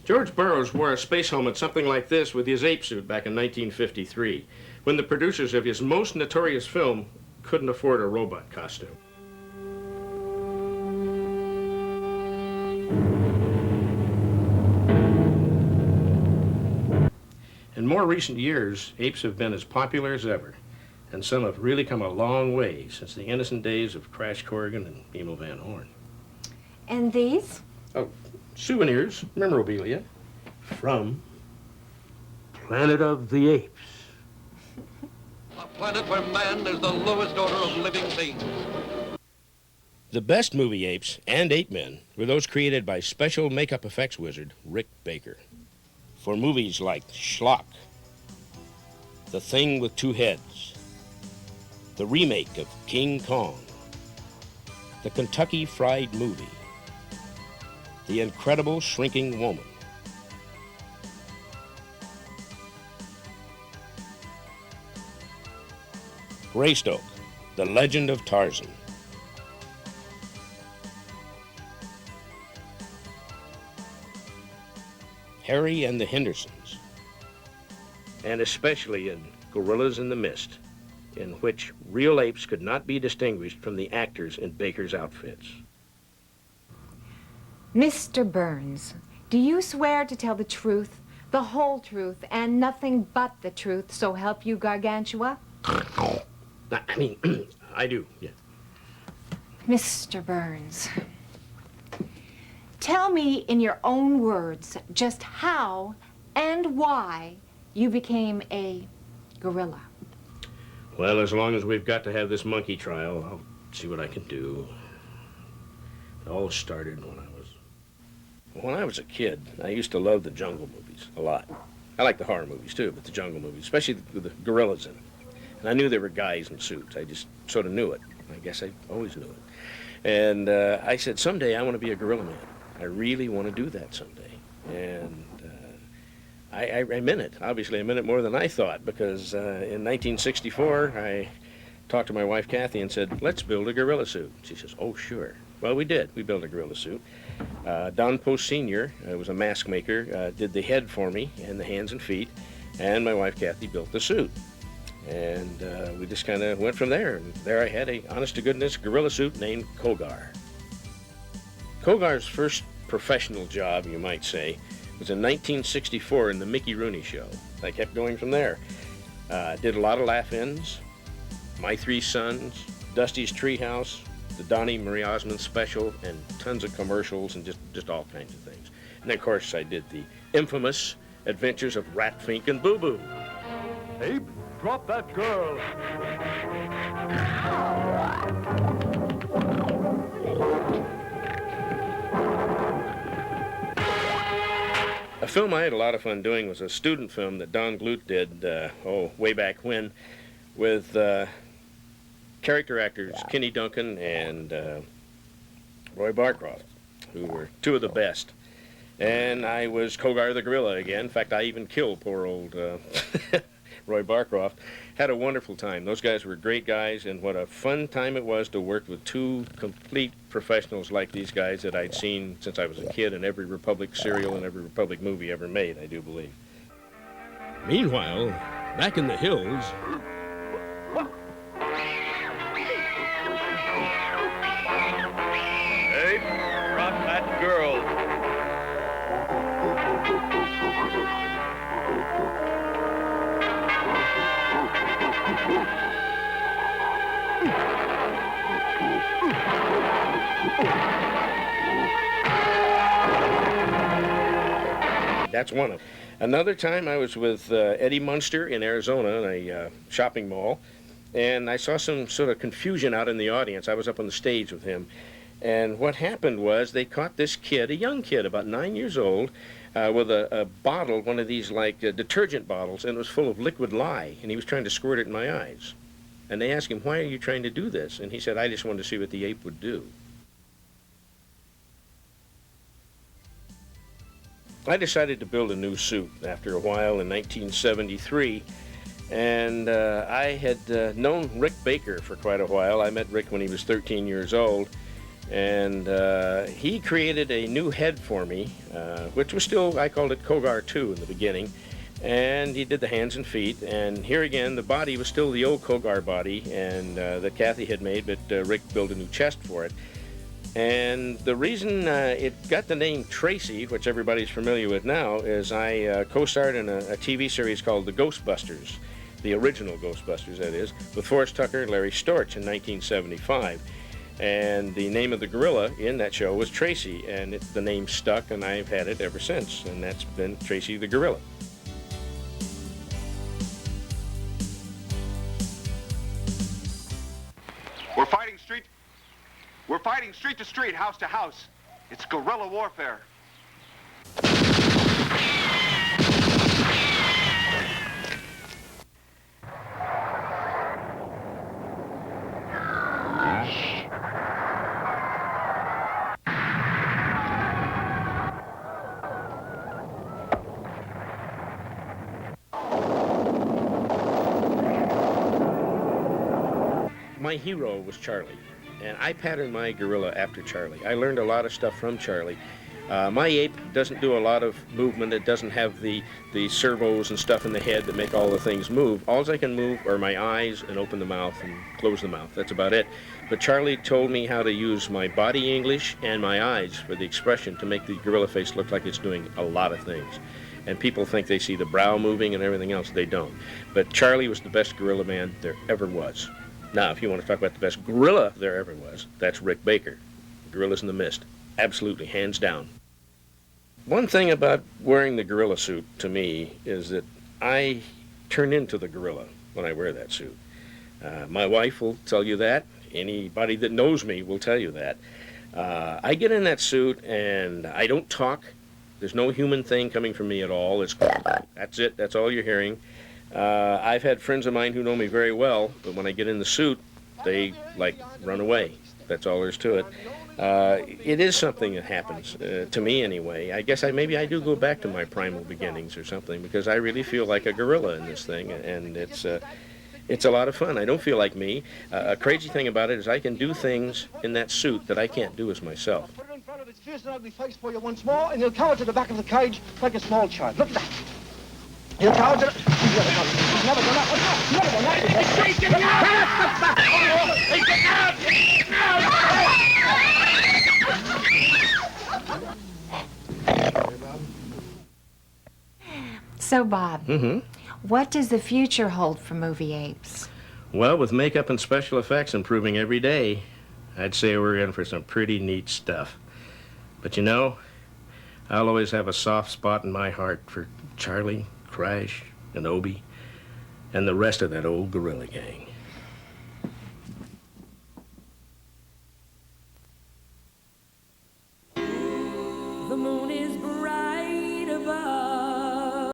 George Burroughs wore a space helmet something like this with his ape suit back in 1953, when the producers of his most notorious film couldn't afford a robot costume. In more recent years, apes have been as popular as ever, and some have really come a long way since the innocent days of Crash Corrigan and Emil Van Horn. And these? Oh, souvenirs, memorabilia, from Planet of the Apes. A planet where man is the lowest order of living things. The best movie apes and ape men were those created by special makeup effects wizard Rick Baker. For movies like Schlock, The Thing with Two Heads, the remake of King Kong, the Kentucky Fried Movie, The Incredible Shrinking Woman, Greystoke, The Legend of Tarzan, Harry and the Hendersons, and especially in Gorillas in the Mist, in which real apes could not be distinguished from the actors in Baker's outfits. Mr. Burns, do you swear to tell the truth, the whole truth, and nothing but the truth, so help you, Gargantua? I mean, I do, yeah. Mr. Burns, tell me in your own words just how and why you became a gorilla. Well, as long as we've got to have this monkey trial, I'll see what I can do. It all started when I was a kid. I used to love the jungle movies a lot. I like the horror movies too, but the jungle movies, especially with the gorillas in them. And I knew there were guys in suits. I just sort of knew it. I guess I always knew it. And I said, someday I want to be a gorilla man. I really want to do that someday. And I meant it. Obviously, I meant it more than I thought, because in 1964, I talked to my wife, Kathy, and said, let's build a gorilla suit. She says, oh, sure. Well, we did. We built a gorilla suit. Don Post Sr., was a mask maker, did the head for me and the hands and feet, and my wife, Kathy, built the suit. And we just kind of went from there. And there I had a honest-to-goodness gorilla suit named Kogar. Kogar's first professional job, you might say, was in 1964 in the Mickey Rooney Show. I kept going from there. Did a lot of laugh-ins, My Three Sons, Dusty's Treehouse, the Donnie Marie Osmond special, and tons of commercials and just all kinds of things. And then, of course, I did the infamous Adventures of Rat Fink and Boo Boo. Ape, drop that girl. A film I had a lot of fun doing was a student film that Don Glut did, way back when, with character actors Kenny Duncan and Roy Barcroft, who were two of the best. And I was Kogar the gorilla again. In fact, I even killed poor old Roy Barcroft. Had a wonderful time. Those guys were great guys, and what a fun time it was to work with two complete professionals like these guys that I'd seen since I was a kid in every Republic serial and every Republic movie ever made, I do believe. Meanwhile, back in the hills... Ape, drop that girl. That's one of them. Another time I was with Eddie Munster in Arizona in a shopping mall, and I saw some sort of confusion out in the audience. I was up on the stage with him, and what happened was they caught this kid, a young kid, about 9 years old, with a bottle, one of these like detergent bottles, and it was full of liquid lye, and he was trying to squirt it in my eyes. And they asked him, why are you trying to do this? And he said, I just wanted to see what the ape would do. I decided to build a new suit after a while in 1973. And I had known Rick Baker for quite a while. I met Rick when he was 13 years old. And he created a new head for me, which was still, I called it Kogar 2 in the beginning. And he did the hands and feet. And here again, the body was still the old Kogar body and that Kathy had made, but Rick built a new chest for it. And the reason it got the name Tracy, which everybody's familiar with now, is I co-starred in a TV series called The Ghostbusters, the original Ghostbusters, that is, with Forrest Tucker and Larry Storch in 1975. And the name of the gorilla in that show was Tracy, and the name stuck, and I've had it ever since, and that's been Tracy the Gorilla. We're fighting street to street, house to house. It's guerrilla warfare. My hero was Charlie. And I patterned my gorilla after Charlie. I learned a lot of stuff from Charlie. My ape doesn't do a lot of movement. It doesn't have the servos and stuff in the head that make all the things move. All I can move are my eyes and open the mouth and close the mouth. That's about it. But Charlie told me how to use my body English and my eyes for the expression to make the gorilla face look like it's doing a lot of things. And people think they see the brow moving and everything else. They don't. But Charlie was the best gorilla man there ever was. Now, if you want to talk about the best gorilla there ever was, that's Rick Baker. Gorillas in the Mist. Absolutely, hands down. One thing about wearing the gorilla suit, to me, is that I turn into the gorilla when I wear that suit. My wife will tell you that. Anybody that knows me will tell you that. I get in that suit, and I don't talk. There's no human thing coming from me at all. That's it. That's all you're hearing. I've had friends of mine who know me very well, but when I get in the suit, they, run away. That's all there's to it. It is something that happens, to me anyway. I guess maybe I do go back to my primal beginnings or something, because I really feel like a gorilla in this thing, and it's a lot of fun. I don't feel like me. A crazy thing about it is I can do things in that suit that I can't do as myself. Put it in front of his fierce and ugly face for you once more, and he'll cower to the back of the cage like a small child. Look at that. He'll cower to the... He's never done it. He's never done that. He's never done that. He's getting out! He's getting out! He's getting out! So, Bob, what does the future hold for Movie Apes? Well, with makeup and special effects improving every day, I'd say we're in for some pretty neat stuff. But you know, I'll always have a soft spot in my heart for Charlie, Crash, and Obie, and the rest of that old gorilla gang.